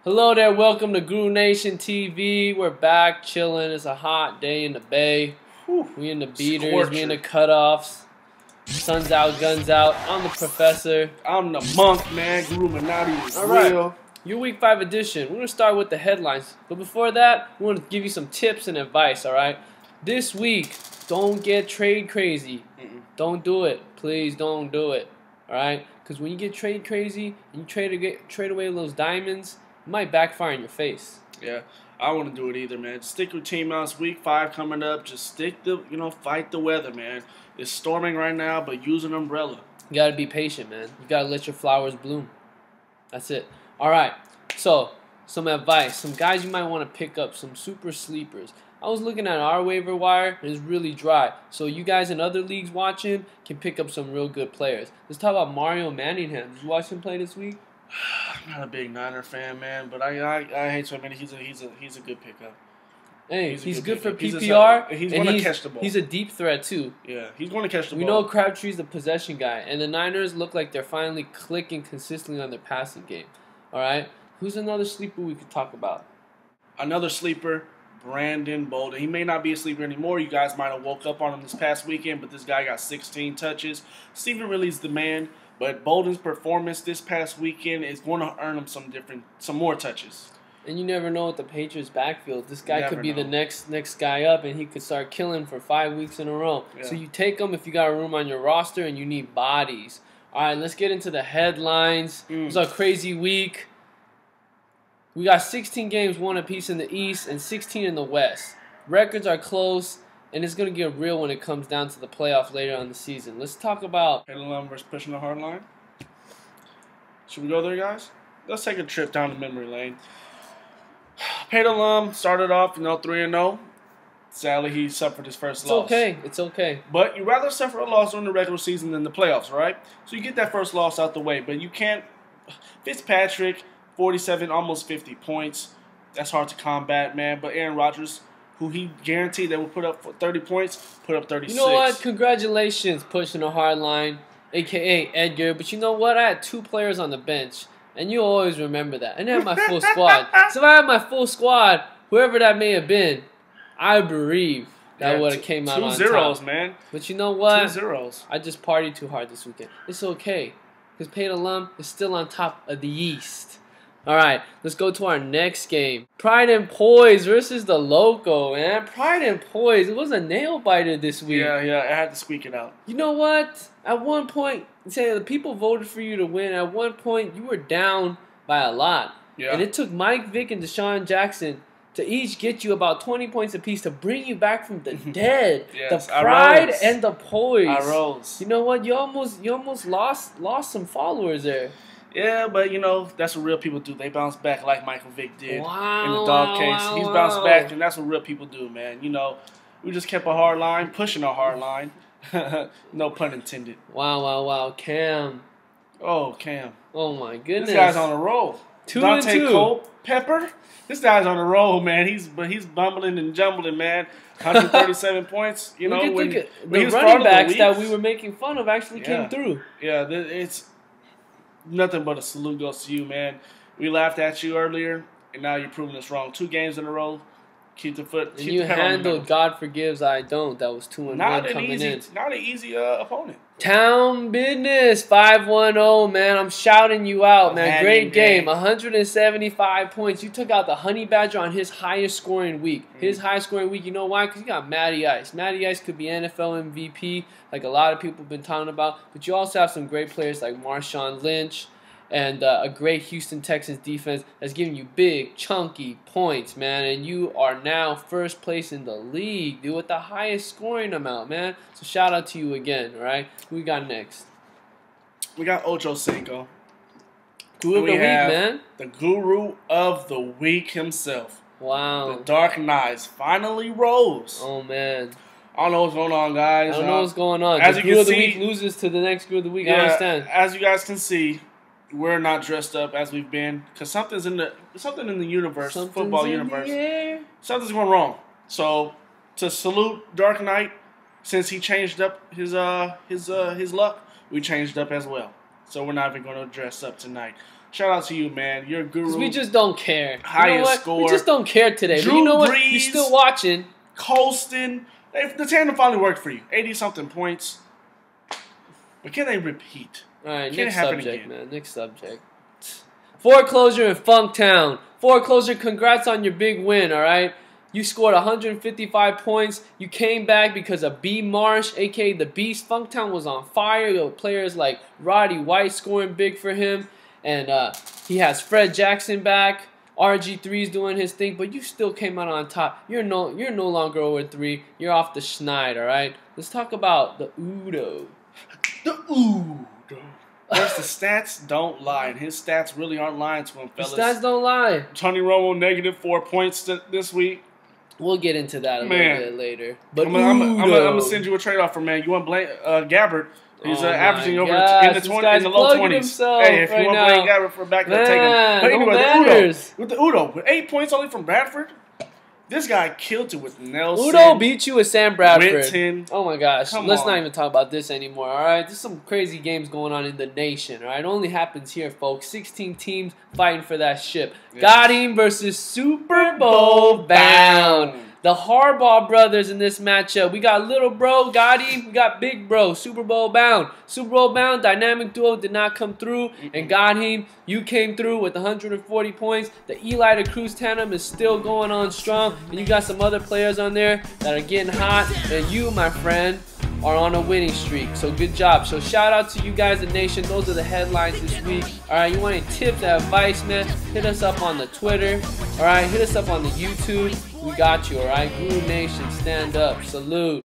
Hello there, welcome to Guru Nation TV. We're back chilling. It's a hot day in the bay. Whew. We in the beaters, Scorcher. we in the cutoffs. Sun's out, guns out. I'm the professor. I'm the monk, man. Guru Minotti is All right. real. Your week 5 edition. We're going to start with the headlines. But before that, we want to give you some tips and advice, alright? This week, don't get trade crazy. Don't do it. Please don't do it. Alright? Because when you get trade crazy and you trade away those diamonds, it might backfire in your face. Yeah, I wouldn't do it either, man. Stick with Team Mouse. Week 5 coming up. Just fight the weather, man. It's storming right now, but use an umbrella. You got to be patient, man. You got to let your flowers bloom. That's it. Alright, so some advice. Some guys you might want to pick up. Some super sleepers. I was looking at our waiver wire, and it's really dry. So you guys in other leagues watching can pick up some real good players. Let's talk about Mario Manningham. Did you watch him play this week? I'm not a big Niner fan, man, but I hate so many. He's a good pickup. Hey, he's good for pickup. PPR. He's going to catch the ball. He's a deep threat, too. Yeah, he's going to catch the ball. We know Crabtree's the possession guy, and the Niners look like they're finally clicking consistently on their passing game. All right? Who's another sleeper we could talk about? Another sleeper, Brandon Bolden. He may not be a sleeper anymore. You guys might have woke up on him this past weekend, but this guy got 16 touches. Stephen Ridley's the man, but Bolden's performance this past weekend is going to earn him some more touches. And you never know with the Patriots backfield. This guy could be Never the know. next guy up, and he could start killing for 5 weeks in a row. Yeah. So you take him if you got room on your roster and you need bodies. All right, let's get into the headlines. It was a crazy week. We got 16 games, one apiece in the East and 16 in the West. Records are close, and it's going to get real when it comes down to the playoffs later on in the season. Let's talk about... Pedalum versus pushing the hard line. Should we go there, guys? Let's take a trip down the memory lane. Pedalum started off, 3-0. Sadly, he suffered his first loss. It's okay. But you'd rather suffer a loss during the regular season than the playoffs, right? So you get that first loss out the way. But you can't... Fitzpatrick, 47, almost 50 points. That's hard to combat, man. But Aaron Rodgers, who he guaranteed that would put up 30 points, put up 36. You know what? Congratulations, pushing a hard line, a.k.a. Edgar. But you know what? I had 2 players on the bench. And you always remember that. I didn't have my full squad. So if I had my full squad, whoever that may have been, I believe that would have came out on top. 2 zeros, man. But you know what? 2 zeros. I just partied too hard this weekend. It's okay. Because Pedalum is still on top of the East. Alright, let's go to our next game. Pride and Poise versus the Loco, man. Pride and Poise. It was a nail biter this week. Yeah, I had to squeak it out. You know what? At one point, say the people voted for you to win. At one point, you were down by a lot. Yeah. And it took Mike Vick and Deshaun Jackson to each get you about 20 points apiece to bring you back from the dead. Yes, the pride rose. and the poise. I rose. You know what? You almost lost some followers there. Yeah, but that's what real people do. They bounce back like Michael Vick did in the Wow, dog case. wow, He's wow. bounced back, and that's what real people do, man. We just kept a hard line, pushing a hard line. No pun intended. Wow. Cam. Oh, Cam. Oh, my goodness. This guy's on a roll. 2-2. Dante Culpepper. This guy's on a roll, man. He's bumbling and jumbling, man. 137 points. The when he was part running of the backs league. that we were making fun of actually came through. Yeah, it's nothing but a salute goes to you, man. We laughed at you earlier, and now you're proving us wrong. 2 games in a row. Keep the foot. And Keep you the pedal on the handled metal. God Forgives, I Don't. That was 2-1 coming in. Not an easy opponent. Town Business 5-1-0, man. I'm shouting you out, man. Great game. 175 points. You took out the Honey Badger on his highest scoring week. His highest scoring week, you know why? Because you got Matty Ice. Matty Ice could be NFL MVP, like a lot of people have been talking about. But you also have some great players like Marshawn Lynch and a great Houston Texans defense that's giving you big, chunky points, man. And you are now first place in the league, dude, with the highest scoring amount, man. So shout out to you again, all right? Who we got next? We got Ocho Cinco. Guru of the week, man. The Guru of the week himself. Wow. The Dark Knights finally rose. Oh, man. I don't know what's going on, guys. I don't know what's going on. As The you Guru can of the see- week loses to the next Guru of the week. I Yeah, understand. as you guys can see, we're not dressed up as we've been because something in the universe, football universe, something's going wrong. So to salute Dark Knight, since he changed up his luck, we changed up as well. So we're not even going to dress up tonight. Shout out to you, man. You're a guru. Because we just don't care. Highest score. We just don't care today. Drew but you know what? Brees, You're still watching. Colston. The tandem finally worked for you. 80-something points. But can they repeat? All right, Can next it happen subject, again? man. Next subject. Foreclosure in Funktown. Foreclosure, congrats on your big win, all right? You scored 155 points. You came back because of B. Marsh, a.k.a. the Beast. Funktown was on fire. There were players like Roddy White scoring big for him. And he has Fred Jackson back. RG3's doing his thing. But you still came out on top. You're no longer over 3. You're off the schneid, all right? Let's talk about the Udo. The Udo. First, the stats don't lie, and his stats really aren't lying to him, fellas. The stats don't lie. Tony Romo, -4 points this week. We'll get into that a little bit later. But I'm gonna send you a trade offer, man. You want Blaine Gabbert? He's averaging over in the low 20s. Hey, if you want Blaine Gabbert for a backup, take him. But anyway, with the Udo, with 8 points only from Bradford, this guy killed it with Nelson. Udo beat you with Sam Bradford. Winton. Oh my gosh. Come Let's on. not even talk about this anymore, alright? There's some crazy games going on in the nation, alright? It only happens here, folks. 16 teams fighting for that ship. Yes. Got him versus Super Bowl bound. The Harbaugh brothers in this matchup. We got little bro, got him. We got big bro, Super Bowl bound. Super Bowl bound, dynamic duo did not come through and got him. You came through with 140 points. The Eli to Cruz tandem is still going on strong. And you got some other players on there that are getting hot. And you, my friend, are on a winning streak. So good job. So shout out to you guys, the nation. Those are the headlines this week. Alright, you want any tips, advice, man? Hit us up on the Twitter. Alright, hit us up on the YouTube. We got you, alright? Guru Nation, stand up. Salute.